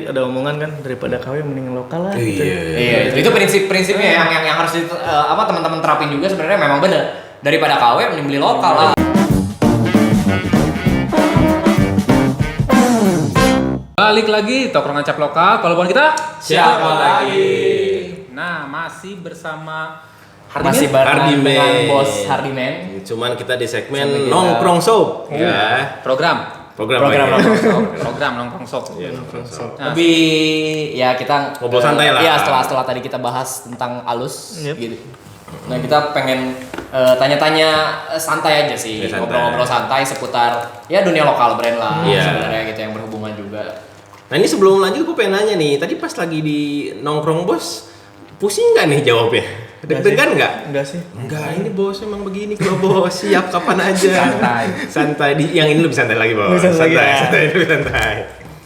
Ada omongan kan daripada KW mending lokal lah. Gitu. Iya, itu prinsipnya yang harus teman-teman terapin juga sebenarnya memang benar. Daripada KW mending beli lokal lah. Balik lagi tongkrongan cap lokal. Kalau bukan kita Siapa lagi? Nah, masih bersama Masih bareng dengan Bos Hardiman. Cuman kita di segmen nongkrong shop. Ya. program nongkrong shop. Iya, nongkrong shop. Lebih ya kita Ngobrol santai lah. Iya, setelah tadi kita bahas tentang alus Yep. gitu. Nah, kita pengen tanya-tanya santai aja sih, Ya, santai. ngobrol-ngobrol santai seputar ya dunia lokal brand lah Iya. sebenarnya gitu yang berhubungan juga. Nah, ini sebelum lanjut gue pengen nanya nih. Tadi pas lagi di nongkrong bos, pusing nggak nih jawabnya? Deg-degan nggak? Enggak sih. Enggak, ini bos emang begini kalau bos siap kapan aja. Santai. Santai. Yang ini lebih santai lagi bos. Lebih santai lagi, ya. santai, lebih santai.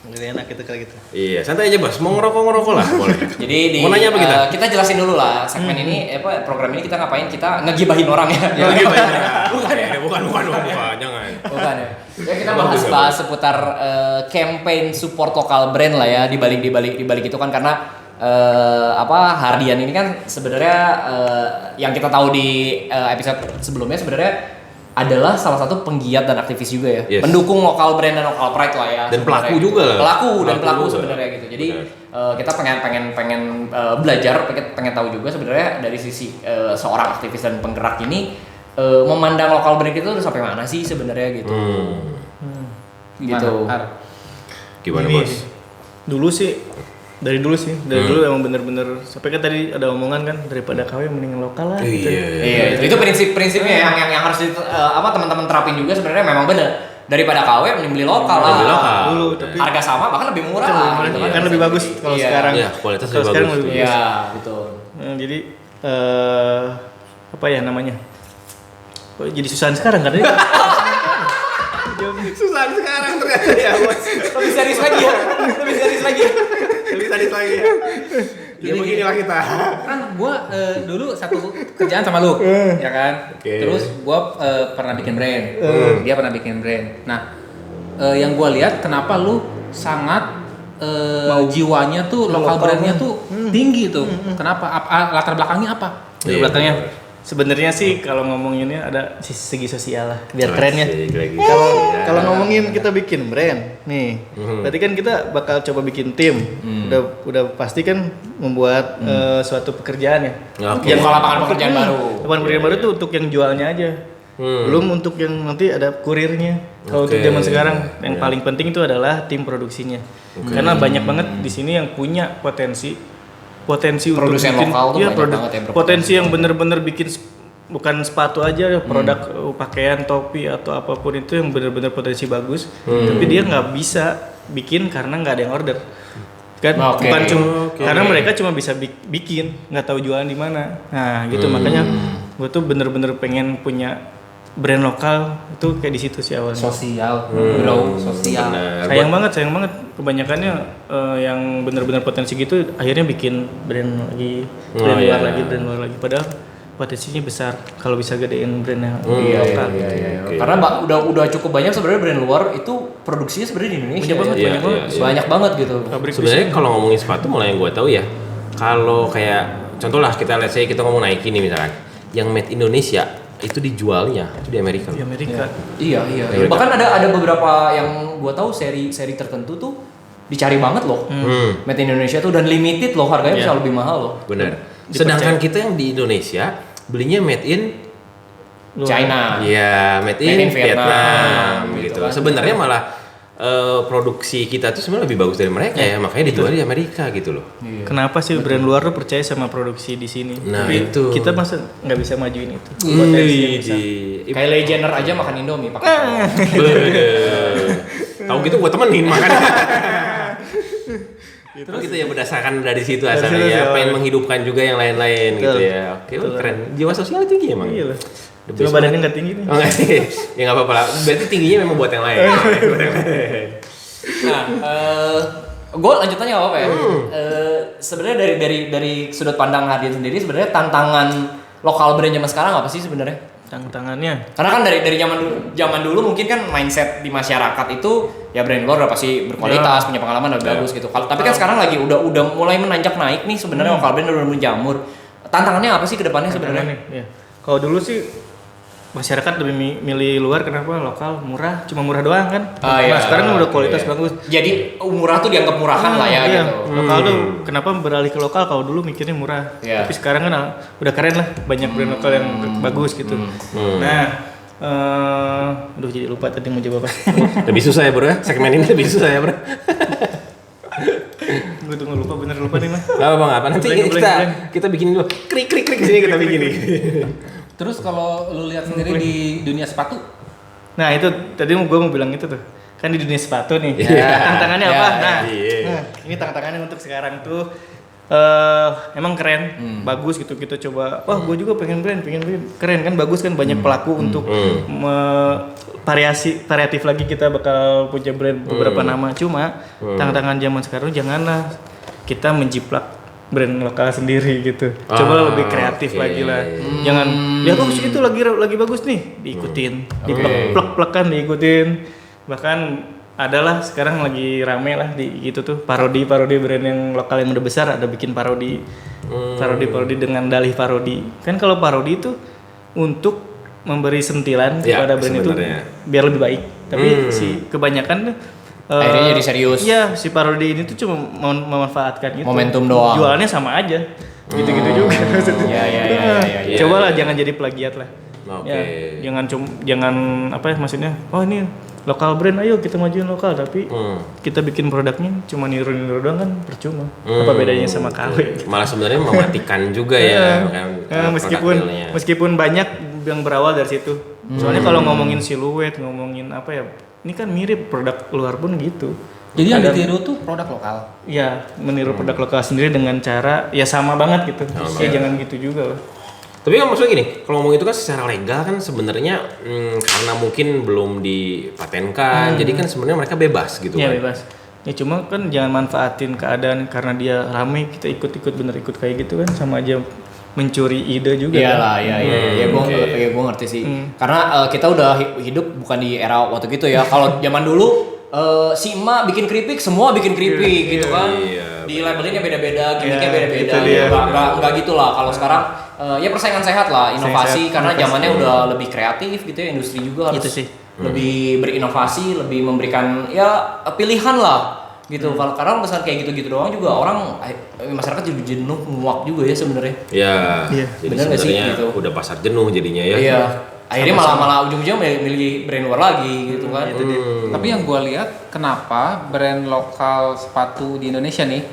Jadi enak gitu kalau gitu. Iya, santai aja bos. Mau ngerokok lah, boleh. Jadi Mau nanya apa kita jelasin dulu lah segmen ini program ini kita ngapain? Kita ngegibahin orang ya. Bukan ya? Bukan, jangan. Bukan ya. Ya kita bahas seputar campaign support lokal brand lah ya di balik itu kan karena Hardian ini kan sebenarnya yang kita tahu di episode sebelumnya sebenarnya adalah salah satu penggiat dan aktivis juga ya. Yes. Mendukung lokal brand dan lokal pride lah ya. Dan pelaku sebenarnya. juga lah. Pelaku juga. sebenarnya gitu. Jadi kita pengen belajar, pengen tahu juga sebenarnya dari sisi seorang aktivis dan penggerak ini memandang lokal brand itu sampai mana sih sebenarnya gitu. Gitu. Gimana Ini, bos? Dari dulu dulu emang bener-bener sampai kan tadi ada omongan kan daripada KW mending lokal lah. Gitu. Iya, itu prinsipnya yang harus teman-teman terapin juga sebenarnya memang benar. Daripada KW mending beli lokal lah. Beli lokal. Dulu tapi Harga sama bahkan lebih murah lah. Gitu kan lebih bagus kalau Iya. sekarang. Iya, kualitas Kalau lebih sekarang bagus. lebih Iya, betul. Jadi apa ya namanya? Kok jadi susahan sekarang kan? Susah sekarang ternyata ya bos. Lebih serius lagi ya. Lebih serius lagi. Lebih sadis lagi ya. Ya beginilah kita. Kan gua dulu satu kerjaan sama lu, ya kan? Oke. Terus gua pernah bikin brand. Dia pernah bikin brand. Nah, yang gua lihat kenapa lu sangat jiwanya tuh lokal brandnya tuh tinggi tuh. Kenapa? Latar belakangnya apa? Di belakangnya sebenarnya sih kalau ngomonginnya ada segi sosial lah biar kerennya. Kalau ngomongin kita bikin brand nih, berarti kan kita bakal coba bikin tim. Udah pasti kan membuat suatu pekerjaan ya. Oke. Yang lapangan pekerjaan baru. Lapangan pekerjaan baru tuh untuk yang jualnya aja. Belum untuk yang nanti ada kurirnya. Kalau untuk zaman sekarang yang paling penting itu adalah tim produksinya. Karena banyak banget di sini yang punya potensi Produsen untuk bikin, lokal tuh iya, banyak banget yang berpotensi. potensi yang bener-bener bikin bukan sepatu aja produk pakaian topi atau apapun itu yang bener-bener potensi bagus tapi dia nggak bisa bikin karena nggak ada yang order kan. Bukan cuma karena mereka cuma bisa bikin nggak tahu jualan di mana. Nah gitu makanya gue tuh bener-bener pengen punya brand lokal itu kayak di situ sih awalnya. Sosial, bro, sosial. Sayang banget kebanyakannya yang benar-benar potensi gitu akhirnya bikin brand luar lagi padahal potensinya besar kalau bisa gedein brand yang lokal. Iya. Karena udah cukup banyak sebenarnya brand luar itu produksinya sebenarnya di Indonesia. Banyak banget gitu. Sebenarnya kalau ngomongin sepatu malah yang gue tahu ya, kalau kayak contoh lah kita let's say kita ngomong Nike nih misalkan, yang made Indonesia itu dijualnya itu di Amerika. Di Amerika. Iya. Bahkan ada beberapa yang gua tahu seri tertentu tuh dicari banget loh. Made in Indonesia tuh dan limited loh, harganya bisa lebih mahal loh. Benar. Sedangkan kita yang di Indonesia belinya made in China. Iya, made in Vietnam gitu. kan. Sebenarnya malah produksi kita tuh sebenarnya lebih bagus dari mereka ya, makanya dijual di Amerika gitu loh. Iya. Kenapa sih brand luar tuh percaya sama produksi di sini? Nah, tapi itu. kita masa nggak bisa majuin itu. Kylie Jenner aja makan Indomie pakai. Tahu gitu gua temenin makan. Terus gitu ya berdasarkan dari situ asalnya ya, pengen menghidupkan juga yang lain-lain gitu ya. Oke, keren. Jiwa sosial tinggi emang. Iya lah. Cuma badannya nggak tinggi nih. Oh, enggak sih. Ya nggak apa-apa lah. Berarti tingginya memang buat yang lain. Nah, gue lanjutannya apa ya? Sebenarnya dari sudut pandang Hardian sendiri sebenarnya tantangan lokal brand zaman sekarang apa sih sebenarnya? Tantangannya. Karena kan dari zaman dulu mungkin kan mindset di masyarakat itu ya brand luar udah pasti berkualitas, punya pengalaman udah bagus gitu. Tapi kan sekarang lagi udah mulai menanjak naik nih sebenarnya lokal brand udah menjamur. Tantangannya apa sih ke depannya sebenarnya? Ya. Kalau dulu sih masyarakat lebih milih luar, kenapa? Lokal murah, cuma murah doang kan. Iya. Nah, sekarang udah kualitas bagus. Jadi murah tuh dianggap murahan lah ya iya. gitu. Lokal tuh kenapa beralih ke lokal? Kalau dulu mikirnya murah, tapi sekarang kan udah keren lah, banyak brand lokal yang bagus gitu. Nah, aduh jadi lupa tadi mau jawab apa. Lebih susah ya bro ya, segmen ini lebih susah ya bro. Gue tuh lupa nih mah. Gak apa apa, nanti kita bikin dulu, krik sini kita bikin nih. Terus kalau lu lihat sendiri di dunia sepatu, nah itu tadi gue mau bilang itu tuh, kan di dunia sepatu nih. Tantangannya apa? Nah, ini tantangannya untuk sekarang tuh emang keren, bagus gitu kita coba. Wah, gue juga pengen brand, keren kan, bagus kan, banyak pelaku untuk variatif lagi kita bakal punya brand beberapa nama. Cuma tantangan zaman sekarang janganlah kita menjiplak brand lokal sendiri gitu. Coba lebih kreatif lagi lah. Jangan ya kok itu lagi bagus nih, diikutin, diplek-plekan diikutin. Bahkan adalah sekarang lagi rame lah di gitu tuh parodi brand yang lokal yang udah besar ada bikin parodi dengan dalih parodi. Kan kalau parodi itu untuk memberi sentilan kepada brand sebenarnya. Itu biar lebih baik. Tapi si kebanyakan tuh akhirnya jadi serius. Iya, si parodi ini tuh cuma memanfaatkan gitu. Momentum doang. Jualannya sama aja. Gitu-gitu juga. Iya. Cobalah jangan jadi plagiat lah. Oke. Ya, jangan apa ya maksudnya? Oh, ini lokal brand, ayo kita majuin lokal, tapi kita bikin produknya cuma niru doang kan percuma. Apa bedanya sama KW? Malah sebenarnya mematikan juga ya kan. Meskipun banyak yang berawal dari situ. Soalnya kalau ngomongin siluet, ngomongin apa ya? Ini kan mirip produk luar pun gitu. Jadi yang ditiru tuh produk lokal. Iya, meniru produk lokal sendiri dengan cara ya sama banget gitu. Jangan gitu juga lah. Tapi kan maksudnya gini, kalau ngomong itu kan secara legal kan sebenarnya karena mungkin belum dipatenkan, jadi kan sebenarnya mereka bebas gitu kan. Iya, bebas. Ya cuma kan jangan manfaatin keadaan karena dia rame kita ikut kayak gitu kan, sama aja mencuri ide juga. Iyalah, iya. Gue ngerti sih. Karena kita udah hidup bukan di era waktu gitu ya. Kalau zaman dulu si emak bikin keripik, semua bikin keripik gitu kan. Di labelinnya beda-beda, gimmicknya beda-beda. Enggak gitu lah. Kalau sekarang ya persaingan sehat lah, inovasi karena zamannya udah lebih kreatif gitu ya. Industri juga harus gitu sih. Lebih berinovasi, lebih memberikan ya pilihan lah. Gitu. Kalau karena misalnya kayak gitu-gitu doang juga orang masyarakat juga jenuh, muak juga ya sebenarnya. Iya. Jadi bener sebenarnya gitu? udah pasar jenuh jadinya ya. Iya. Akhirnya malah ujung-ujungnya milih brand luar lagi gitu kan. Tapi yang gue lihat kenapa brand lokal sepatu di Indonesia nih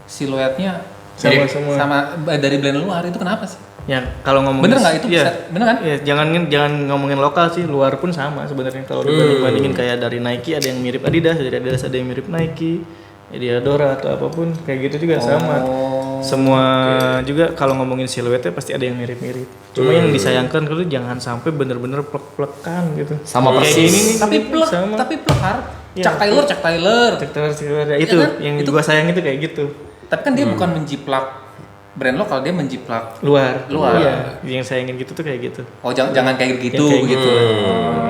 siluetnya sama dari brand luar itu kenapa sih? Ya kalau ngomongin bener nggak itu? Bener kan? Ya, jangan ngomongin lokal sih, luar pun sama sebenarnya. Kalau dibandingin kayak dari Nike ada yang mirip Adidas, dari Adidas ada yang mirip Nike, Diadora atau apapun kayak gitu juga sama. Semua juga kalau ngomongin siluetnya pasti ada yang mirip-mirip. Cuma yang disayangkan kalau jangan sampai bener-bener plek-plekan gitu. Sama persis. Tapi plek har. Chuck Taylor. Ya, itu kan? Yang gua sayang itu kayak gitu. Tapi kan dia bukan menjiplak brand lokal, dia menjiplak luar. Iya. Yang sayangin gitu tuh kayak gitu. Oh, jangan kayak gitu gitu.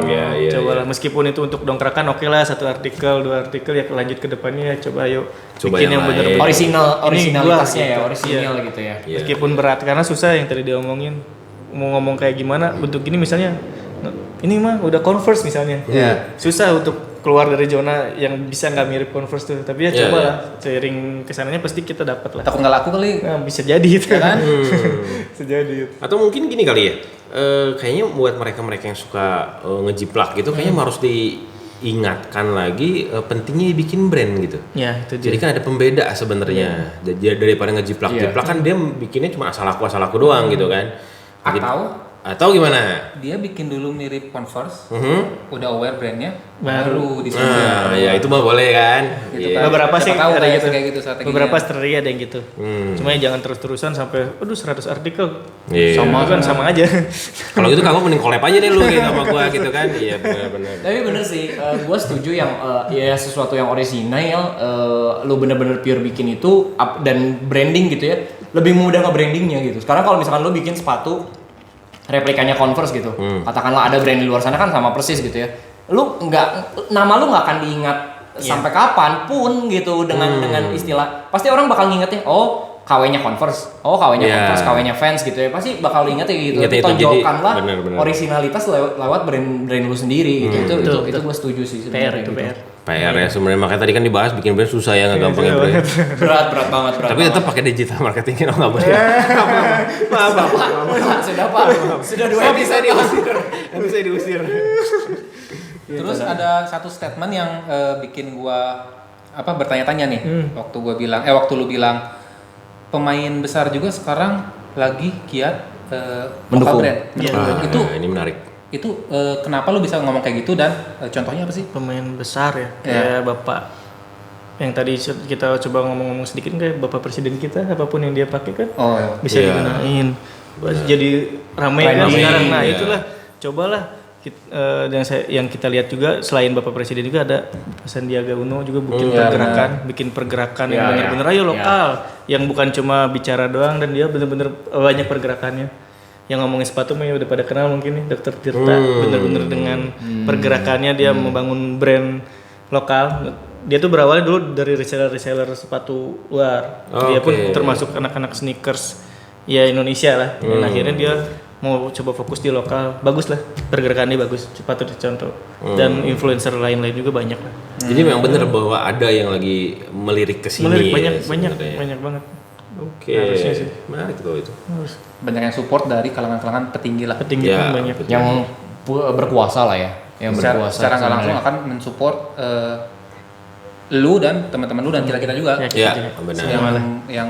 Iya. Coba lah meskipun itu untuk dongkrakan oke lah, 1 artikel, 2 artikel ya lanjut ke depannya ya coba bikin yang bener originalitasnya ya, original gitu ya. Meskipun berat karena susah yang tadi dia omongin. Mau ngomong kayak gimana bentuk ini misalnya ini mah udah Converse misalnya. Susah untuk keluar dari zona yang bisa nggak mirip Converse tuh, tapi ya coba lah seiring kesananya pasti kita dapat lah. Takut nggak laku kali? Nah, bisa jadi itu kan? Bisa jadi. Atau mungkin gini kali ya, kayaknya buat mereka yang suka ngejiplak gitu, kayaknya harus diingatkan lagi pentingnya dibikin brand gitu. Ya itu dia. Jadi kan ada pembeda sebenarnya. Daripada ngejiplak-jiplak kan dia bikinnya cuma asal aku doang gitu kan. Atau gimana? Dia bikin dulu mirip Converse, udah aware brandnya, baru di Nah, ya itu mah boleh kan. Gitu kan. Beberapa sih ada gitu. Kayak gitu strateginya. Beberapa strategi ada yang gitu. Cuma ya jangan terus-terusan sampai 100 artikel. Sama aja. Kalau gitu kamu mending collab aja deh lu gitu sama gua gitu kan. Iya benar. Tapi bener sih, gua setuju yang ya sesuatu yang original lu bener-bener pure bikin itu dan branding gitu ya. Lebih mudah nge-brandingnya gitu. Sekarang kalau misalkan lu bikin sepatu replikanya Converse gitu. Katakanlah ada brand di luar sana kan sama persis gitu ya. Nama lu nggak akan diingat sampai kapanpun gitu dengan istilah. Pasti orang bakal ngingetin, oh KW-nya Converse, Converse, KW-nya Vans gitu ya. Pasti bakal inget gitu. Tonjolkanlah originalitas lewat brand lu sendiri gitu. Itu gue setuju sih. PR itu gitu. PR. Ya sebenarnya, makanya tadi kan dibahas bikin brand susah ya, nggak gampang ya brand. Berat banget. Tapi tetap pakai digital marketing kan nggak boleh. Sudah 2 episode Bisa diusir. Terus ada satu statement yang bikin gua bertanya-tanya nih. Waktu lu bilang pemain besar juga sekarang lagi giat mendukung local brand. Itu ini menarik. Itu kenapa lu bisa ngomong kayak gitu dan contohnya apa sih? Pemain besar ya, kayak Bapak yang tadi kita coba ngomong-ngomong sedikit, kayak Bapak Presiden kita, apapun yang dia pakai kan bisa digunain. Jadi ramai kan sekarang. Nah itulah, cobalah yang kita lihat juga, selain Bapak Presiden juga ada Sandiaga Uno juga bikin pergerakan yang benar-benar ayo lokal, yang bukan cuma bicara doang, dan dia benar-benar banyak pergerakannya. Yang ngomongin sepatu mah udah pada kenal mungkin nih, Dr. Tirta, bener-bener dengan pergerakannya dia membangun brand lokal. Dia tuh berawal dulu dari reseller sepatu luar. Dia pun termasuk anak-anak sneakers ya Indonesia lah. Dan akhirnya dia mau coba fokus di lokal. Bagus lah, pergerakannya bagus, sepatu dicontoh. Dan influencer lain-lain juga banyak lah. Jadi memang bener bahwa ada yang lagi melirik ke sini. Banyak banget. Oke, menarik tuh itu. Banyak yang support dari kalangan-kalangan petinggi lah. Petinggi pun banyak. Yang berkuasa lah ya. Yang berkuasa. Secara nggak langsung akan mensupport lu dan teman-teman lu dan kita juga. Ya, benar. Yang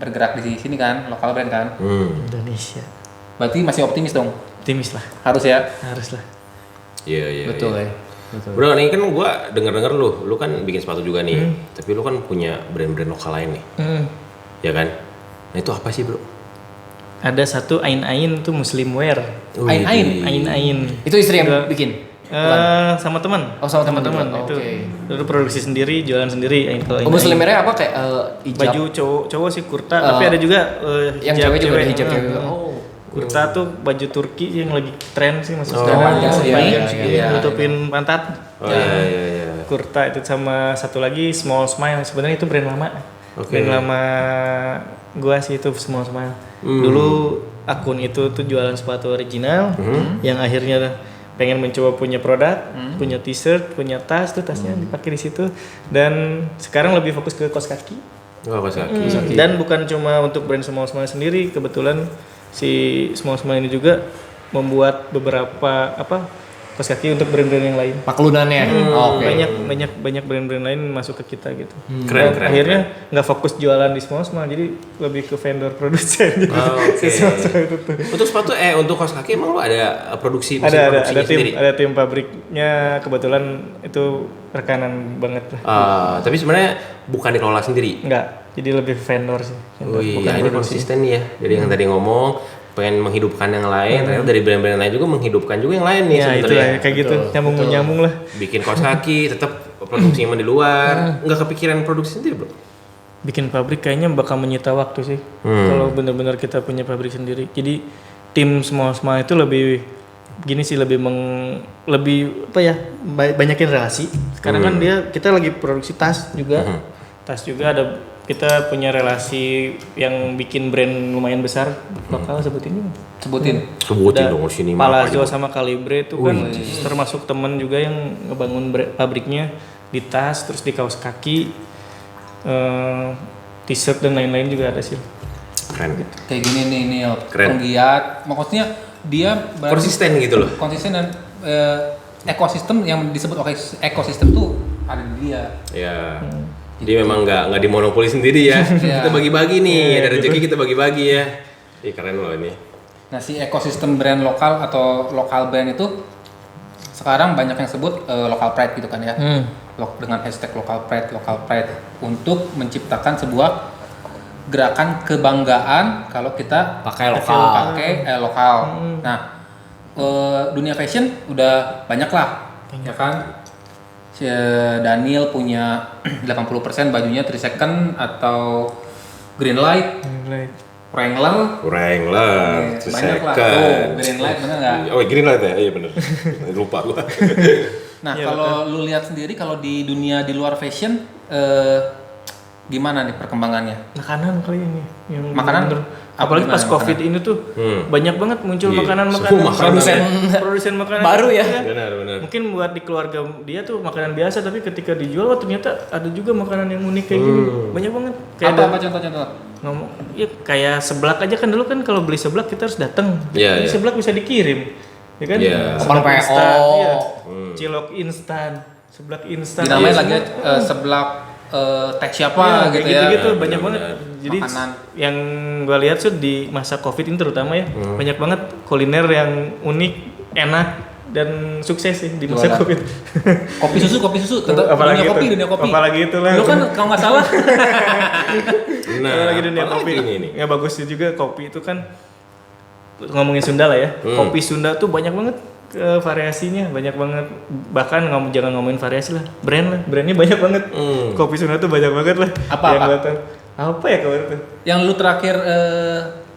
bergerak di sini kan, lokal brand kan. Indonesia. Berarti masih optimis dong? Optimis lah. Harus ya? Harus lah. Iya. Betul ya. Bro, ini kan gua denger lu kan bikin sepatu juga nih. Tapi lu kan punya brand-brand lokal lain nih. Ya kan? Nah itu apa sih bro? Ada satu Ain tuh Muslim Wear. Ain. Itu istri yang bikin? Sama teman. Oh sama teman. Itu dulu produksi sendiri, jualan sendiri. Ain Muslim Wear apa kayak hijab? Baju cowok sih kurta, tapi ada juga yang cewek juga ada hijab cewek. Kurta tuh baju Turki yang lagi tren sih, maksudnya nutupin pantat. Iya. Kurta itu, sama satu lagi Small Smile. Sebenarnya itu brand lama. Brand lama gua sih itu Small Smile. Dulu akun itu tuh jualan sepatu original, yang akhirnya pengen mencoba punya produk, punya t-shirt, punya tas, tuh tasnya dipakai di situ. Dan sekarang lebih fokus ke kaos kaki. Kaos kaki. Dan bukan cuma untuk brand Small Smile sendiri, kebetulan si Small Smile ini juga membuat beberapa kaos kaki untuk brand-brand yang lain. Paklunannya. Banyak brand-brand lain masuk ke kita gitu. Keren. Akhirnya nggak fokus jualan di Small Smile, jadi lebih ke vendor produsen. Untuk sepatu untuk kaos kaki emang lu ada produksi ada sendiri? Ada tim pabriknya, kebetulan itu rekanan banget lah. Tapi sebenarnya bukan dikelola sendiri. Enggak, jadi lebih vendor sih. Ini konsisten nih ya. Jadi yang tadi ngomong pengen menghidupkan yang lain, ternyata dari brand-brand lain juga menghidupkan juga yang lain nih sebenarnya. Ya, kayak gitu, nyambung lah. Bikin kaos kaki, tetap produksinya di luar, nggak kepikiran produksi sendiri bro? Bikin pabrik kayaknya bakal menyita waktu sih, kalau benar-benar kita punya pabrik sendiri. Jadi tim Small Smile itu lebih gini sih, banyakin relasi. Sekarang kan kita lagi produksi tas juga, ada. Kita punya relasi yang bikin brand lumayan besar lokal, sebutin dong sini. Palazzo sama Calibre itu kan termasuk temen juga yang ngebangun pabriknya di tas, terus di kaos kaki, t-shirt dan lain-lain juga ada sih. Keren. Kayak gini nih penggiat, maksudnya dia konsisten gitu loh. Konsisten dan ekosistem yang disebut ekosistem tuh ada di dia. Ya. Jadi memang nggak dimonopoli sendiri ya. Kita bagi-bagi nih, ada rezeki kita bagi-bagi ya. Keren loh ini. Nah si ekosistem brand lokal atau lokal brand itu sekarang banyak yang sebut local pride gitu kan ya. Dengan hashtag local pride untuk menciptakan sebuah gerakan kebanggaan kalau kita pakai lokal. Nah dunia fashion udah banyak lah, ya kan. Daniel punya 80% bajunya 3 second atau green light. Wrangler, banyak lah. Tuh, green light bener nggak? Oh, green light ya, iya bener. Lupa gua. Nah, kalau lu lihat sendiri kalau di dunia di luar fashion, gimana nih perkembangannya? Makanan kali ini yang Makanan? bener-bener. Apalagi pas Gimana Covid ini tuh banyak banget muncul Iya. makanan-makanan Semua makanan produsen makanan baru ya. Benar. Mungkin buat di keluarga dia tuh makanan biasa, tapi ketika dijual ternyata ada juga makanan yang unik kayak gini. Banyak banget. Kayak Apa contoh-contoh? ngomong ya kayak seblak aja kan, dulu kan kalau beli seblak kita harus datang. Iya, Ini iya. seblak bisa dikirim. Ya kan? Iya. Seblak Open instan, PO. iya. Cilok instan, seblak instan. Dinamain Iya, lagi semua. seblak teh siapa gitu ya. gitu Iya, banyak benar, banget. benar. Jadi Makanan. yang gua lihat tuh di masa Covid ini terutama ya, banyak banget kuliner yang unik, enak dan sukses sih di masa Jualan. Covid. Kopi susu tentu Apalagi dunia itu, kopi. apalagi itu lah. Lu kan kalau nggak salah Nah, apalagi dunia apalagi kopi. ini. Ya bagusnya juga kopi itu kan, ngomongin Sunda lah ya. Kopi Sunda tuh banyak banget variasinya, banyak banget. Bahkan jangan ngomongin variasi lah, brandnya banyak banget. Kopi Sunda tuh banyak banget lah. Apa? Yang gua tahu. Apa ya kemarin tuh? yang lu terakhir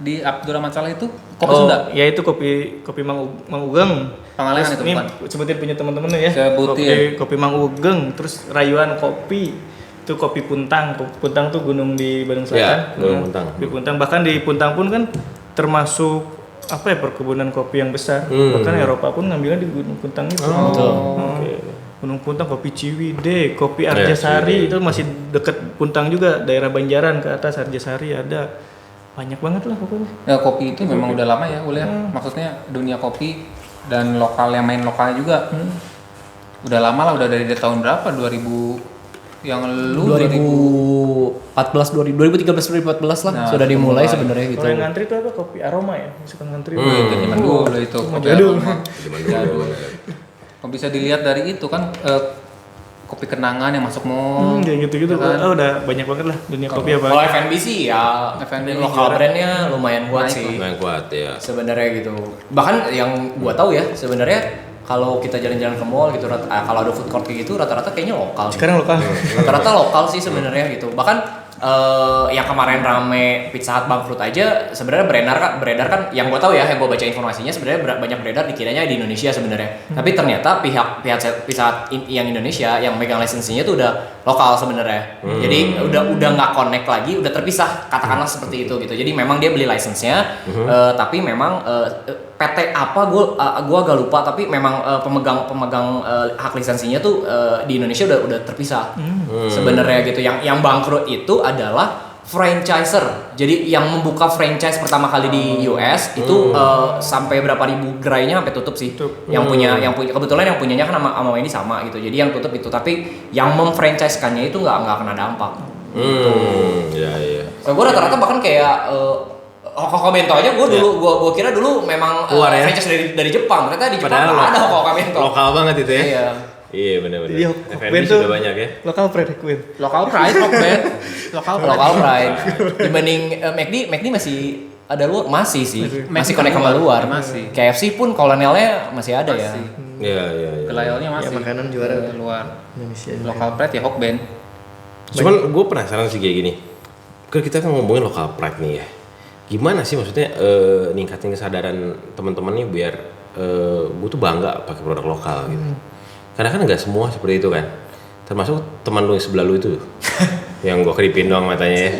di Abdurrahman Saleh itu kopi Oh, Sunda. ya itu kopi Mang Ugeng. Pangalengan Terus itu ini bukan? sebutin punya teman-teman ya. Sebutin. Kopi Mang Ugeng, terus Rayuan Kopi. Itu kopi Puntang. Puntang tuh gunung di Bandung Selatan. Ya, Gunung Puntang. Di Puntang, bahkan di Puntang pun kan termasuk apa ya, perkebunan kopi yang besar. Bahkan Eropa pun ngambilnya di Gunung Puntang itu. Gunung Puntang, kopi Ciwidey, kopi Arjasari itu masih deket Puntang juga, daerah Banjaran ke atas Arjasari ada. Banyak banget lah pokoknya. Ya, kopi itu memang udah lama ya, Ul ya. Maksudnya dunia kopi dan lokal yang main lokalnya juga. Udah lama lah, udah dari tahun berapa? 2000 yang lu 2014 2013 2014 lah Nah, sudah itu dimulai mulai. sebenarnya gitu. Kalau yang ngantri itu apa? Kopi Aroma ya, suka ngantri. itu zaman dulu itu kopi jadul. aroma. Zaman dulu. Kalau bisa dilihat dari itu kan kopi kenangan yang masuk mall. Kayak gitu-gitu. Kan? Oh, udah banyak banget lah dunia kopi apa. Kalau F&B sih ya F&B lokal brandnya lumayan kuat sih Nah, kuat ya. sebenarnya gitu. Bahkan yang gua tahu ya sebenarnya kalau kita jalan-jalan ke mall gitu, kalau ada food court kayak gitu rata-rata kayaknya lokal. Sekarang lokal. Rata-rata lokal sih sebenarnya gitu. Bahkan yang kemarin rame Pizza Hut bangkrut aja sebenarnya beredar kan yang gua tahu ya, yang gua baca informasinya sebenarnya banyak beredar dikiranya di Indonesia sebenarnya. Tapi ternyata pihak Pizza Hut yang Indonesia yang megang lisensinya tuh udah lokal sebenarnya. Jadi udah nggak connect lagi, udah terpisah katakanlah seperti itu gitu. Jadi memang dia beli lisensinya tapi memang PT apa gua agak lupa, tapi memang pemegang hak lisensinya tuh di Indonesia udah terpisah sebenarnya gitu. Yang bangkrut itu adalah franchiser. Jadi yang membuka franchise pertama kali di US itu sampai berapa ribu gerainya sampai tutup sih. Yang punya kebetulan yang punyanya kan sama Wendy sama gitu. Jadi yang tutup itu, tapi yang memfranchise-kannya itu nggak kena dampak. Iya. Gue rata-rata bahkan kayak Hoka Bento aja gue kira dulu memang Keluar ya? franchise dari Jepang. Ternyata di Jepang Padahal nggak ada Hoka Bento. Lokal banget itu ya. Iya. Iya benar-benar. Iya, F&B Bento sudah banyak ya. Lokal pride Queen. Lokal pride, rock band. Lokal pride. Dibanding McD masih ada luar, masih sih. Masih connect sama luar. Masih. KFC pun kolonelnya masih ada ya. Iya. Gelayolnya masih. Ya, makanan juara Di luar. Indonesia. Lokal pride ya, rock band. Cuman gue penasaran sih kayak gini. Kan kita kan ngomongin lokal pride nih ya. Gimana sih maksudnya ningkatin kesadaran teman-teman nih biar gue tuh bangga pakai produk lokal gitu. Karena kan nggak semua seperti itu kan. Termasuk teman lu yang sebelah lu itu, yang gue keripin doang matanya ya.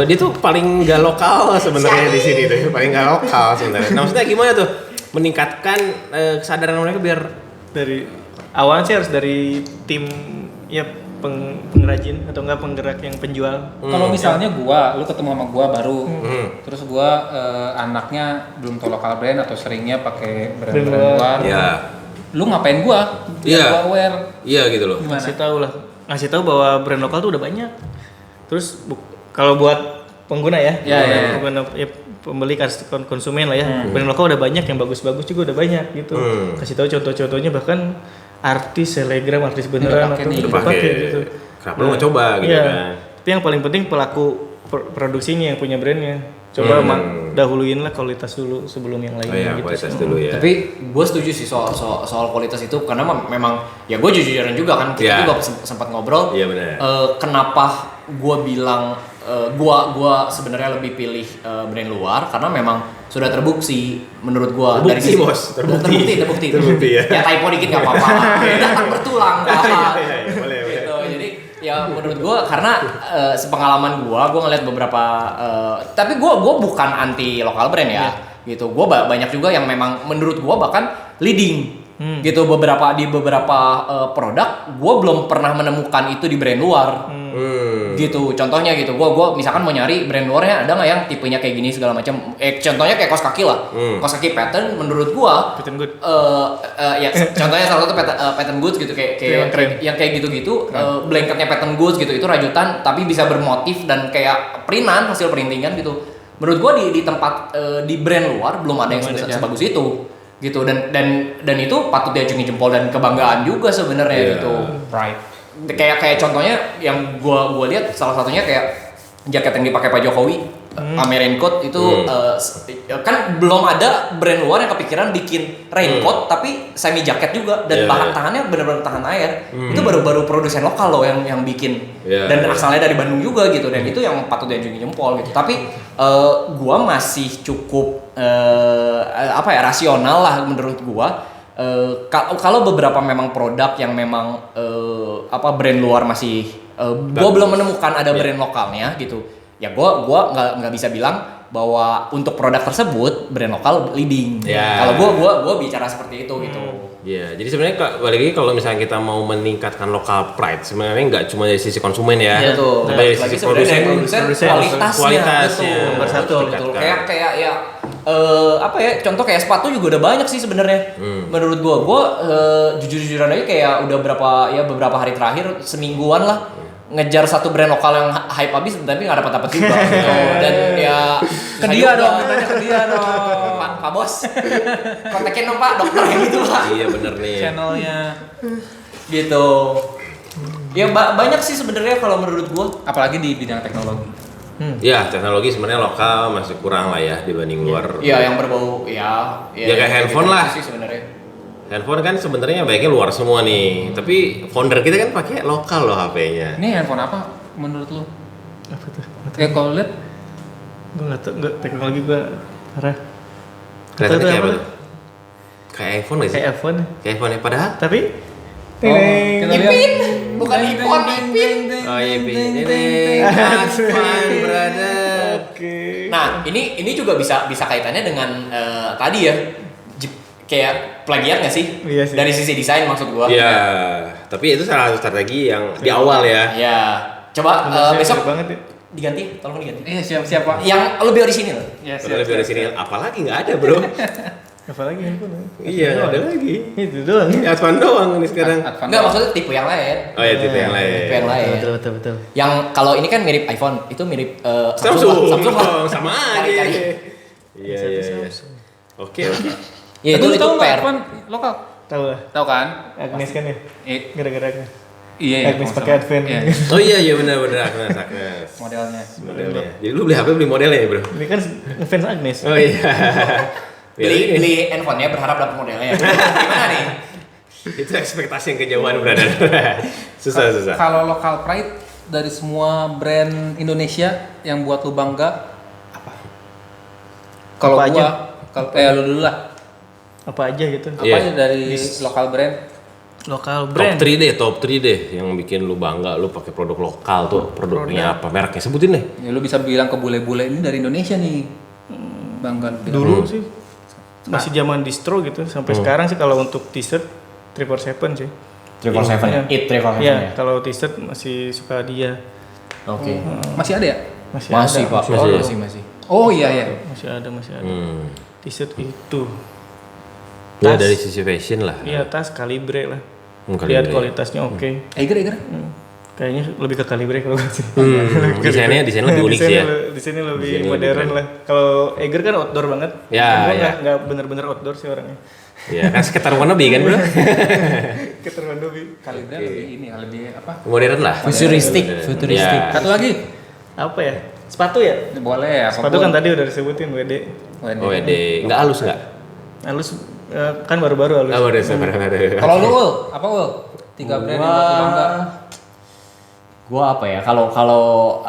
Dia tuh paling nggak lokal sebenarnya di sini tuh, paling nggak lokal sebenarnya. Nah maksudnya gimana tuh meningkatkan kesadaran mereka biar Dari awalnya sih harus dari tim ya pengrajin atau enggak penggerak yang penjual. Kalau misalnya lu ketemu sama gua baru, terus gua anaknya belum tahu lokal brand atau seringnya pakai brand luar, ya. Lu ngapain gua? Biar gua aware. Iya gitu loh. Gimana? Ngasih tahu bahwa brand lokal tuh udah banyak. Terus kalau buat pengguna ya, pengguna, ya pembeli konsumen lah ya, brand lokal udah banyak, yang bagus-bagus juga udah banyak gitu. Kasih tahu contoh-contohnya, bahkan artis selegram, artis beneran atau nih. Udah pakai gitu. Kenapa lu nggak coba gitu Iya. kan? Tapi yang paling penting pelaku produksinya yang punya brandnya. Coba dahuluin lah kualitas dulu sebelum yang lainnya. Oh iya, gitu. kualitas dulu ya. Tapi gue setuju sih soal kualitas itu, karena memang ya gue jujuran juga kan, kita Iya. juga sempat ngobrol. Iya benar. Kenapa gue bilang gua sebenarnya lebih pilih brand luar karena memang sudah terbukti menurut gua dari Terbukti, Bos. Terbukti ya. Ya typo dikit nggak apa-apa. Udah kan bertulang kan. Boleh. Gitu. Jadi ya menurut gua karena sepengalaman gua ngeliat beberapa tapi gua bukan anti lokal brand ya. Gitu. Gua banyak juga yang memang menurut gua bahkan leading. Gitu di beberapa produk gua belum pernah menemukan itu di brand luar. Gitu contohnya gitu gua misalkan mau nyari brand luarnya ada nggak yang tipenya kayak gini segala macam contohnya kayak kaos kaki lah kaos kaki pattern menurut gua Pattern good. Ya contohnya salah satu pattern goods gitu kayak yang kayak gitu-gitu blanketnya pattern goods gitu itu rajutan tapi bisa bermotif dan kayak printan hasil printingan gitu menurut gua di tempat di brand luar belum ada yang sebagus itu gitu dan itu patut diacungi jempol dan kebanggaan juga sebenarnya gitu right kayak contohnya yang gua lihat salah satunya kayak jaket yang dipakai Pak Jokowi Raincoat itu kan belum ada brand luar yang kepikiran bikin raincoat tapi semi jaket juga dan bahan tahannya benar-benar tahan air itu baru produsen lokal loh yang bikin dan asalnya dari Bandung juga gitu dan itu yang patut diacungi jempol gitu tapi gua masih cukup rasional lah menurut gua. Kalau beberapa memang produk yang memang brand luar masih gue belum menemukan ada brand lokalnya gitu ya gue nggak bisa bilang bahwa untuk produk tersebut brand lokal leading kalau gue bicara seperti itu gitu Jadi sebenarnya balik lagi kalau misalnya kita mau meningkatkan local pride sebenarnya nggak cuma dari sisi konsumen ya tapi dari sisi produsen kualitasnya betul kayak ya contoh kayak sepatu juga udah banyak sih sebenarnya menurut gua jujur-jujuran aja kayak udah beberapa hari terakhir semingguan lah ngejar satu brand lokal yang hype habis tapi nggak dapat juga gitu. Dan ya ke dia dong Pak Bos kontakin dong Pak dokter gitu Pak iya bener nih channelnya gitu ya banyak sih sebenarnya kalau menurut gua apalagi di bidang teknologi. Ya teknologi sebenarnya lokal masih kurang lah ya dibanding luar. Iya yang berbau ya kayak handphone lah. Sih sebenarnya. Handphone kan sebenarnya baiknya luar semua nih, tapi founder kita kan pakai lokal loh HP-nya. Ini handphone apa menurut lu? Apa tuh? Kalau lihat Gue nggak tahu, teknologi gue parah. Kelihatannya kayak apa apa? tuh? Kayak iPhone nggak sih? Kayak iPhone. Kayak iPhone ya padahal. Tapi kita lihat. Bukan iPhone, Ipin. Oh iya, That's fine, brother. Oke. Nah, ini juga bisa kaitannya dengan tadi ya. Kayak plagiat nggak sih? Iya sih. Dari sisi desain maksud gua. Iya, tapi itu salah satu strategi yang di awal ya. Iya. Coba besok banget ya. diganti, tolong diganti. Iya siapa? Yang lebih orisinil. Ya, Kalau lebih dari sini, apalagi nggak ada bro. Apalagi handphone. Iya, nggak ada lagi. Itu doang. Ini Advan doang nih sekarang. Enggak, maksudnya tipe yang lain. Oh ya, tipe yang lain. Tipe yang lain. Betul. Yang kalau ini kan mirip iPhone, itu mirip Samsung lah. sama aja. Cari-cari. Iya. Oke. Ya itu tahu nggak fair. handphone lokal? Tahu lah. Tahu kan? Agnes kan ya. Iya. Gara-gara Agnes. Iya. Agnes pakai Advent. Iya. Oh iya benar Agnes. Modelnya. Jadi lu beli HP beli modelnya ya bro? Ini kan ngefans Agnes. Oh iya. Beli handphonenya berharap dapat modelnya. Gimana nih? Itu ekspektasi yang kejauhan brother. susah. Kalau local pride dari semua brand Indonesia yang buat lu bangga apa? Kalau Apa aja? lu dulu lah. Apa aja gitu. Apa Iya. aja dari lokal brand? Lokal Top brand. 3 deh yang bikin lu bangga lu pakai produk lokal tuh. Produknya apa? Mereknya sebutin deh. Ya lu bisa bilang ke bule-bule ini dari Indonesia nih. Bangga. Dulu sih masih zaman distro gitu. Sampai sekarang sih kalau untuk t-shirt 777 sih. 777 Iya. 8 Iya, kalau t-shirt masih suka dia. Oke. Masih ada ya? Masih Masih, ada. Pak. Masih. Oh iya. Masih ada. Hmm. T-shirt itu. Ya Tas. dari sisi fashion lah. Iya, tas Calibre lah. Calibre. Lihat kualitasnya oke. Eiger. Kayaknya lebih ke Calibre kalau gue sih. Desainnya lebih unik sih ya. Desainnya lebih Desainnya modern lebih lah. Kalau Eiger kan outdoor banget. Ya, Gue ya. nggak bener-bener outdoor sih orangnya. Ya kan sekitar wannabe kan bro. Keteruan Dobi. Kalibre lebih apa? Modern lah. Futuristik. Ya. Satu lagi. Apa ya? Sepatu ya? Boleh ya. Sepatu kan tadi udah disebutin WD. Oh ede, nggak halus nggak? Halus kan baru-baru halus. Oh udah sekarang ada. Kalau lu Ul, apa Ul? 3 brand yang buat lu bangga. Gua apa ya? Kalau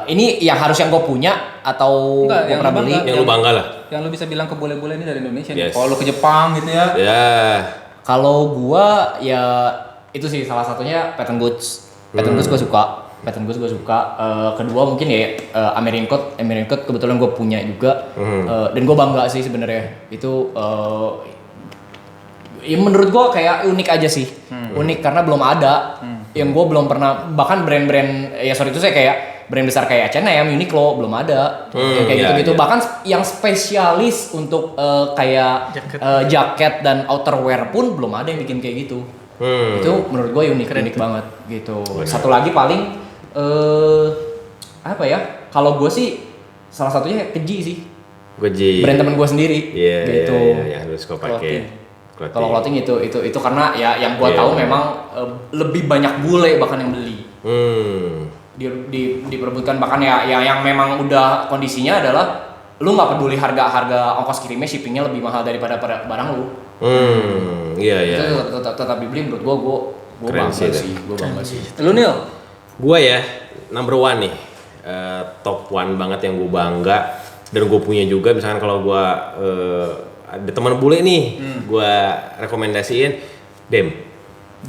ini yang harus yang gue punya atau Enggak, gue yang pernah lu beli? bangga. Yang lu bangga lah. Yang lu bisa bilang ke bule-bule ini dari Indonesia nih. Yes. Kalau lu ke Jepang gitu ya. Ya. Kalau gua ya itu sih salah satunya Patent Goods. Patent Goods gue suka. Kedua mungkin ya American Code kebetulan gue punya juga. Dan gue bangga sih sebenarnya. Itu ya menurut gue kayak unik aja sih. Unik karena belum ada. Yang gue belum pernah, bahkan brand-brand ya sorry itu saya kayak brand besar kayak H&M, Uniqlo belum ada. Yang kayak gitu-gitu. Bahkan yang spesialis untuk kayak jaket dan outerwear pun belum ada yang bikin kayak gitu. Itu menurut gue unik banget gitu. Satu lagi paling apa ya? Kalau gue sih salah satunya Keji sih. Goji. Brand temen gue sendiri. Iya, gitu. Iya, harus kau pakai. Kalau clothing itu karena ya yang gue tahu memang lebih banyak bule bahkan yang beli. Diperebutkan bahkan ya yang memang udah kondisinya adalah lu nggak peduli harga ongkos kirimnya, shippingnya lebih mahal daripada barang lu. Iya. Itu tetap dibeli menurut gue bangga sih. Gue bangga sih. Lu Nil? Gua ya number one nih, top one banget yang gue bangga dan gue punya juga. Misalkan kalau gue ada teman bule nih, gue rekomendasiin Dem.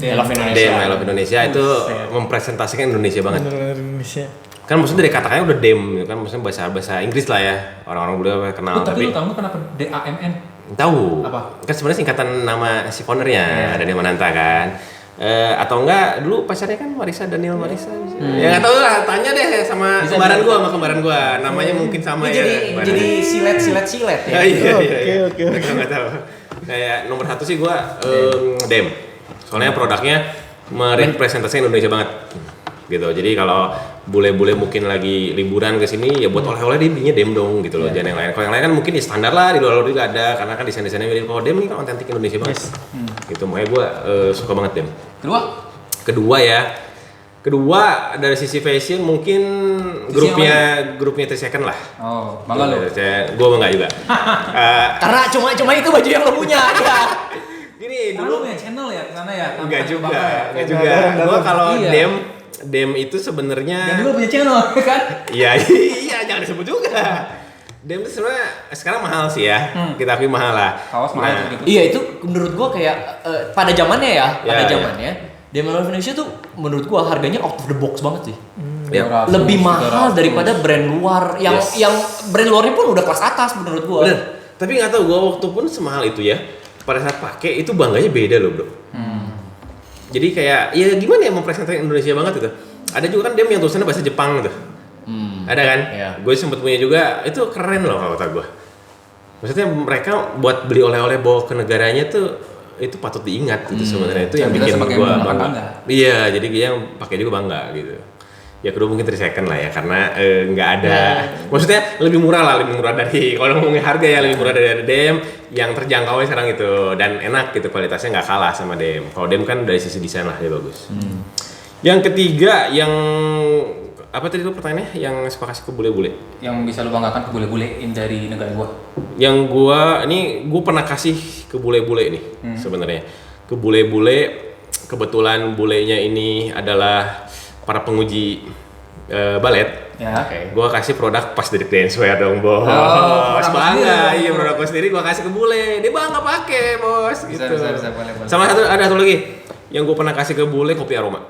I Love Indonesia. I Love Indonesia itu mempresentasikan Indonesia banget. Bener-bener Indonesia. Kan maksudnya dari kata-katanya udah Dem, kan maksudnya bahasa Inggris lah ya, orang-orang bule kenal. Tapi lu tahu nggak kenapa DAMN? Tahu. Apa? Kan sebenarnya singkatan nama si foundernya, Daniel Mananta kan. Atau enggak dulu pacarnya kan Daniel Marisa. Ya nggak tahu lah, tanya deh sama kembaran gua. Namanya mungkin sama ya. Jadi silet ya. Oke. Mereka nggak tahu. Kayak nomor satu sih gua Dem. Soalnya produknya merepresentasikan Indonesia banget. Gitu. Jadi kalau bule-bule mungkin lagi liburan ke sini ya buat oleh-oleh dia belinya Dem dong gitu loh. Jangan yang lain. Kalau yang lain kan mungkin ya standar lah, di luar juga ada karena kan desain-desainnya mirip. Kalau Dem ini kan otentik Indonesia banget. Gitu, makanya gua suka banget Dem. Kedua dari sisi fashion mungkin grupnya 3 Second lah. Oh, bangga lu. Gua bangga juga. Karena cuma itu baju yang lo punya aja. Gini Dulu dulu punya channel ya ke sana ya? enggak juga. Gua kalau Dem itu sebenarnya Yang dulu punya channel kan? Iya, jangan disebut juga. Dem itu sebenarnya sekarang mahal sih ya. Kita akui mahal lah. Kaos mahal gitu. Iya itu menurut gua kayak pada zamannya ya, Iya. Dem I Love Indonesia tuh menurut gua harganya out of the box banget sih. Ya. Lebih mahal daripada brand luar yang brand luarnya pun udah kelas atas menurut gua. Bener. Tapi nggak tahu gua waktu pun semahal itu ya. Pada saat pakai itu bangganya beda loh bro. Jadi kayak ya gimana ya mempresentasikan Indonesia banget itu. Ada juga kan Dem yang tulisannya bahasa Jepang gitu. Ada kan? Iya. Gue sempet punya juga, itu keren loh kalau kata gue. Maksudnya mereka buat beli oleh-oleh bawa ke negaranya tuh itu patut diingat gitu sebenarnya. Itu yang bikin gue bangga. Iya, jadi dia yang pakai juga bangga gitu. Ya kedua mungkin 3 Second lah ya karena nggak ada. Maksudnya lebih murah dari kalau ngomongin harga ya lebih murah dari Dem yang terjangkaunya sekarang itu dan enak gitu kualitasnya nggak kalah sama Dem. Kalau Dem kan dari sisi desain lah dia bagus. Yang ketiga yang apa tadi itu pertanyaannya yang suka kasih ke bule-bule? Yang bisa lu banggakan ke bule-bule dari negara gua? Yang gue pernah kasih ke bule-bule nih sebenarnya. Ke bule-bule kebetulan bulenya ini adalah para penguji balet. Ya. Gue kasih produk pas dari dancewear dong bos. Bangga, iya produk gue sendiri gue kasih ke bule. Dia bangga pakai bos. Bisa, Gitu. bisa, boleh. Sama ada satu lagi yang gue pernah kasih ke bule kopi aroma.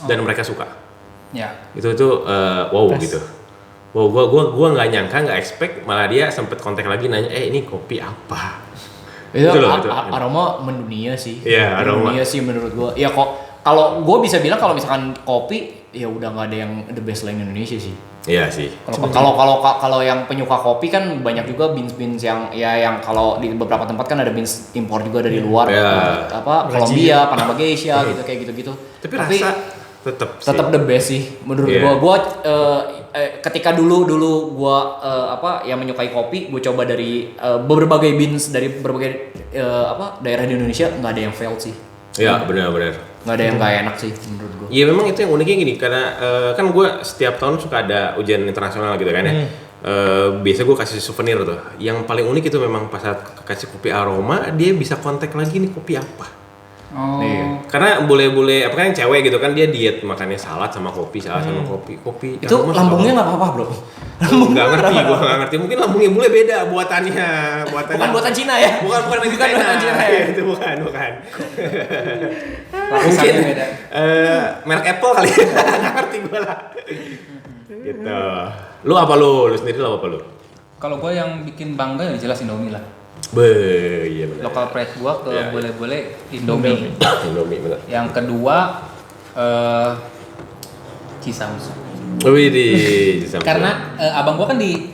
Dan mereka suka. Ya. Itu wow gitu. Wow, gua nggak nyangka, nggak expect, malah dia sempet kontak lagi nanya, ini kopi apa? Itu loh, aroma mendunia sih. Iya, aroma. Mendunia sih menurut gua. Ya kok kalau gua bisa bilang kalau misalkan kopi ya udah nggak ada yang the best lain Indonesia sih. Iya sih. Kalau yang penyuka kopi kan banyak juga beans yang kalau di beberapa tempat kan ada beans impor juga dari luar, Kolombia, Panama Geisha gitu kayak gitu-gitu. Tapi rasa tetap the best sih menurut gua. Ketika dulu gua yang menyukai kopi, gua coba dari berbagai beans dari berbagai daerah di Indonesia, nggak ada yang failed sih. Iya benar. Nggak ada yang nggak enak sih menurut gua. Iya memang itu yang uniknya gini karena kan gua setiap tahun suka ada ujian internasional gitu kan ya. Biasa gue kasih souvenir tuh. Yang paling unik itu memang pas saat kasih kopi aroma dia bisa kontak lagi nih kopi apa. Oh. Iya. Karena bule-bule apa kan yang cewek gitu kan dia diet makannya salad sama kopi, salad sama kopi. Itu lambungnya nggak apa-apa bro. Nggak ngerti, gua nggak ngerti. Mungkin lambungnya bule beda buatannya. Bukan buatan Cina ya? Bukan Bukan buatan Cina ya? Itu bukan. Lapisannya beda. Merek Apple kali ya. Nggak ngerti gua lah. Gitu. Lu apa lu? Lu sendiri lu apa lu? Kalau gue yang bikin bangga ya jelas Indomie lah. Iya benar. Local pride gue ke Ya. boleh-boleh Indomie. Indomie benar. Yang kedua Cisamsu. Wih di Karena abang gue kan di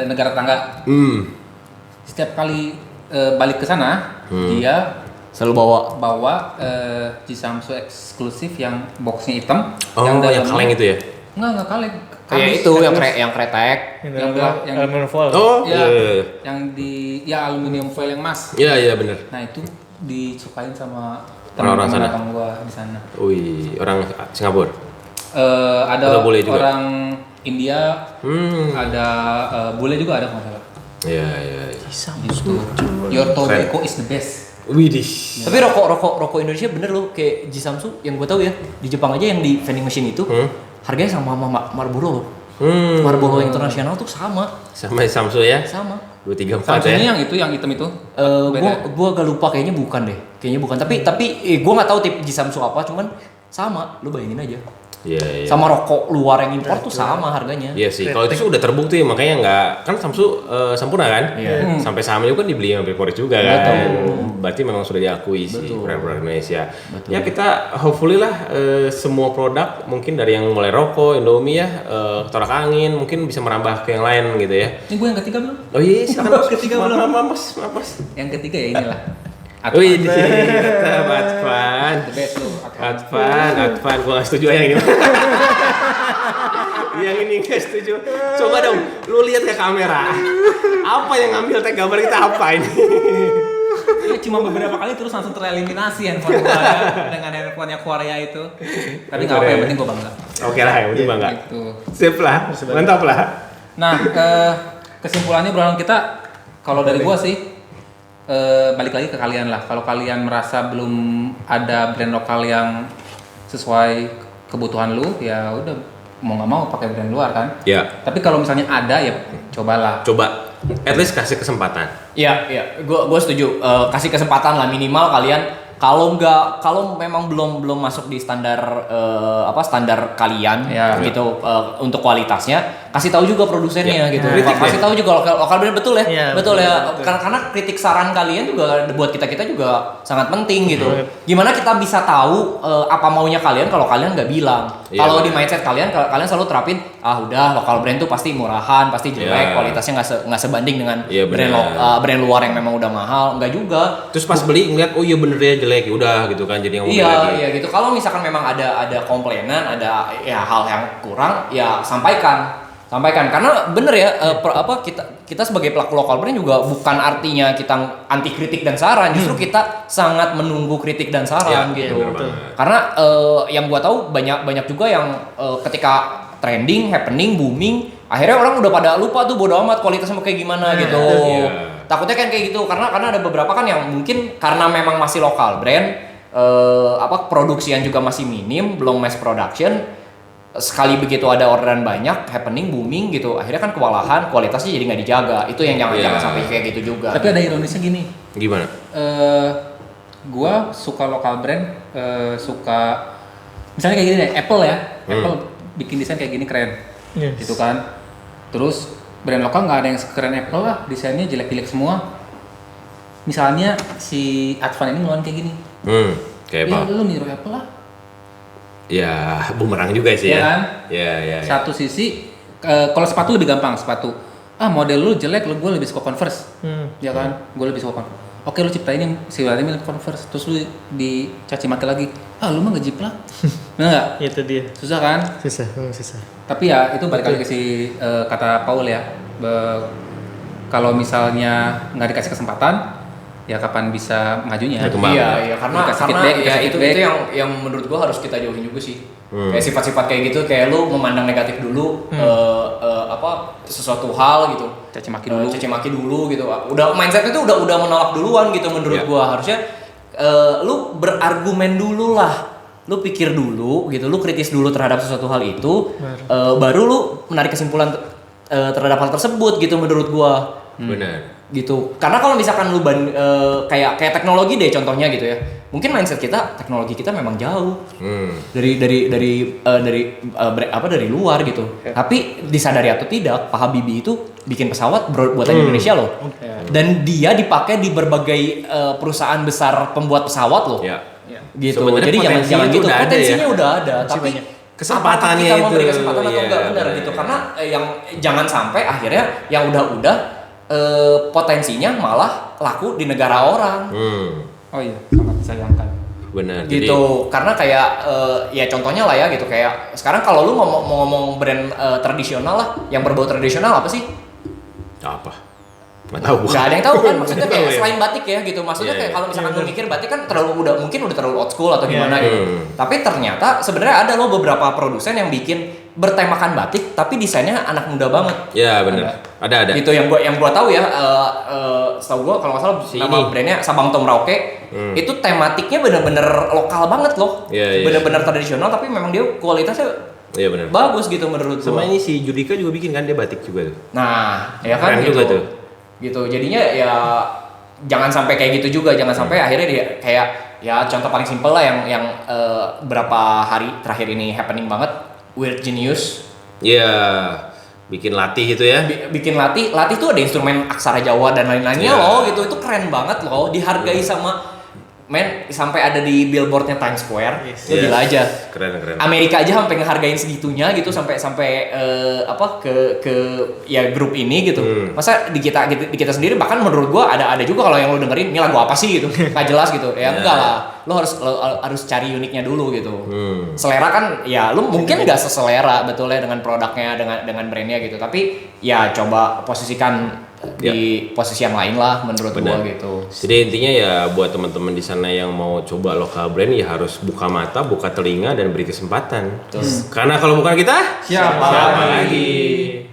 negara tetangga. Setiap kali balik ke sana dia Selalu bawa. bawa Cisamsu eksklusif yang boxnya hitam. yang dalamnya- kaleng itu ya? Enggak kaleng. Kayak itu yang kretek. yang aluminium foil. Oh, Ya, iya. yang di aluminium foil yang emas. Iya benar. Nah itu disukain sama Orang-orang sana? abang gua di sana. Wih, orang Singapura. Ada Atau bule juga? orang India, ada bule juga ada kalau nggak salah. Iya. Gitu. Your tobacco is the best. Widih. Tapi rokok Indonesia bener loh kayak Jisamsu yang gue tahu ya di Jepang aja yang di vending machine itu harganya sama Marlboro loh. Marlboro internasional tuh sama. Sama Samsung ya? Sama. 234 Samsungnya ya? yang hitam itu. Gua agak lupa kayaknya bukan deh. Kayaknya bukan. Tapi gua nggak tahu tipe Jisamsu apa, cuman sama. Lu bayangin aja. Iya. Sama rokok luar yang impor tuh sama harganya. Iya sih, kalau itu sih udah terbukti makanya nggak kan Samsung sempurna kan? Iya. Sampai sahamnya juga kan dibeli sama Freeport juga kan. Berarti memang sudah diakui sih produk Indonesia. Ya kita hopefully lah semua produk mungkin dari yang mulai rokok, Indomie ya, tolak angin mungkin bisa merambah ke yang lain gitu ya. Ini gue yang ketiga belum? Oh iya, silakan Mas. Ketiga belum. Mas. Yang ketiga ya inilah. Wih, tetap Advan. The best tuh. Advan, gua gak setuju yang ini. Yang ini gak setuju. Coba dong, lu lihat ke kamera. Apa yang ngambil tag gambar kita apa ini? Ya, cuma beberapa kali terus langsung tereliminasi handphone gua ya, dengan handphonenya Korea itu. Tapi nggak apa, yang penting gua bangga. Oke lah, yang penting bangga. Gitu. Sip lah, mantap lah. Nah, kesimpulannya berang kita, kalau dari gua sih balik lagi ke kalian lah. Kalau kalian merasa belum ada brand lokal yang sesuai kebutuhan lu, ya udah mau nggak mau pakai brand luar kan. Ya, Tapi kalau misalnya ada ya cobalah. coba at least kasih kesempatan. Iya, gua setuju. Kasih kesempatan lah minimal kalian. Kalau memang belum masuk di standar standar kalian Ya. gitu untuk kualitasnya, kasih tahu juga produsennya gitu. Kritik Kasih deh. tahu juga lokal brand betul ya. Iya, betul ya. betul. Karena kritik saran kalian juga buat kita juga sangat penting gitu. Betul. Gimana kita bisa tahu apa maunya kalian kalau kalian nggak bilang. Iya, Kalau di benar. mindset kalian selalu terapin udah lokal brand tuh pasti murahan, pasti jelek, Iya. kualitasnya nggak sebanding dengan Iya, brand benar. brand luar yang memang udah mahal, enggak juga. Terus pas beli ngeliat, oh iya bener ya jelek, udah gitu kan jadi yang Iya gitu. Kalau misalkan memang ada komplainan, ada ya hal yang kurang, ya sampaikan karena bener ya kita sebagai pelaku lokal brand juga bukan artinya kita anti kritik dan saran, justru kita sangat menunggu kritik dan saran Iya, gitu. bener banget. Karena yang gua tahu banyak juga yang ketika trending, happening, booming, akhirnya orang udah pada lupa tuh bodo amat kualitasnya mau kayak gimana gitu. Iya. Takutnya kan kayak gitu karena ada beberapa kan yang mungkin karena memang masih lokal brand produksian juga masih minim, belum mass production. Sekali begitu ada orderan banyak, happening, booming gitu, akhirnya kan kewalahan, kualitasnya jadi nggak dijaga. Itu yang jangan sampai kayak gitu juga. Tapi ada ironisnya gini. Gimana? Gua suka lokal brand, suka misalnya kayak gini deh, Apple ya. Apple bikin desain kayak gini keren. Yes. Gitu kan. Terus brand lokal nggak ada yang sekeren Apple lah, desainnya jelek-jelek semua. Misalnya si Advan ini ngeluarin kayak gini. Kayak Ya apa? lu niru Apple lah. Ya, bumerang juga sih Iya ya. kan? Ya. Satu sisi kalau sepatu lebih gampang, sepatu. Model lu jelek, gue lebih suka Converse. Ya kan? Gue lebih suka Converse. Oke, lu ciptain yang si Vladimir Converse, terus lu dicaci maki lagi. Lu mah gak jiplak. Bener nggak? Itu dia. Susah kan? Susah. Tapi ya itu balik lagi ke si kata Paul ya. Kalau misalnya nggak dikasih kesempatan, ya kapan bisa majunya? Berkembang. Iya, karena Dikasih feedback, ya dikasih itu feedback. yang menurut gua harus kita jauhin juga sih. Kayak sifat-sifat kayak gitu, kayak lu memandang negatif dulu sesuatu hal gitu. Caci maki dulu. Caci maki dulu gitu. Udah mindsetnya tuh udah menolak duluan gitu menurut Iya. gua. Harusnya lu berargumen dulu lah. Lu pikir dulu gitu, lu kritis dulu terhadap sesuatu hal itu, baru lu menarik kesimpulan terhadap hal tersebut gitu menurut gua. Benar. Gitu. Karena kalau misalkan lu kayak teknologi deh contohnya gitu ya. Mungkin mindset kita, teknologi kita memang jauh. Dari luar gitu. Tapi disadari atau tidak, Pak Habibie itu bikin pesawat buatan Indonesia loh. Dan dia dipakai di berbagai perusahaan besar pembuat pesawat loh. Ya. Gitu. Sebenarnya Jadi jangan gitu. udah ada Potensinya ya. udah ada, tapi Kesempatannya apakah kita mau beri itu, kesempatan atau iya, enggak benar benar. gitu. Karena yang jangan sampai akhirnya yang udah potensinya malah laku di negara orang. Oh iya, sangat disayangkan. Benar. Gitu. Karena kayak ya contohnya lah ya gitu, kayak sekarang kalau lu mau ngomong brand tradisional lah, yang berbau tradisional apa sih? Apa? Nggak tahu. Gak ada yang tahu kan, maksudnya Nggak kayak tahu ya. selain batik ya gitu. Maksudnya Iya, kayak iya. kalau misalkan lu mikir batik kan mungkin udah terlalu old school atau gimana gitu. Tapi ternyata sebenarnya ada loh beberapa produsen yang bikin bertemakan batik tapi desainnya anak muda banget. Ya benar. Ada. Gitu yang gua tahu ya, setahu gua kalau nggak salah nama brandnya Sabang Tom Rauke. Itu tematiknya bener-bener lokal banget loh. Iya, iya. Bener-bener tradisional tapi memang dia kualitasnya Iya benar. bagus gitu menurut gua. Sama ini si Judika juga bikin kan, dia batik juga tuh. Nah, ya kan Keren gitu. juga tuh. Gitu. Jadinya ya jangan sampai kayak gitu juga, jangan sampai akhirnya dia kayak ya contoh paling simpel lah yang berapa hari terakhir ini happening banget, Weird Genius. Iya. Bikin latih gitu ya. Bikin latih tuh ada instrumen aksara Jawa dan lain-lainnya loh gitu. Itu keren banget loh, dihargai sama sampai ada di billboardnya Times Square. Itu gila aja. Keren. Amerika aja sampai ngehargain segitunya gitu, sampai ke ya grup ini gitu. Masa di kita sendiri, bahkan menurut gua ada juga kalau yang lu dengerin ini lagu apa sih gitu. Nggak jelas gitu. Ya enggak lah. Lu harus cari uniknya dulu gitu. Selera kan ya lu mungkin nggak seselera betulnya dengan produknya, dengan brandnya gitu. Tapi ya coba posisikan di posisi yang lain lah menurut gua gitu. Jadi intinya ya buat teman-teman di sana yang mau coba lokal brand ya harus buka mata, buka telinga dan beri kesempatan. Karena kalau bukan kita, Siapa lagi?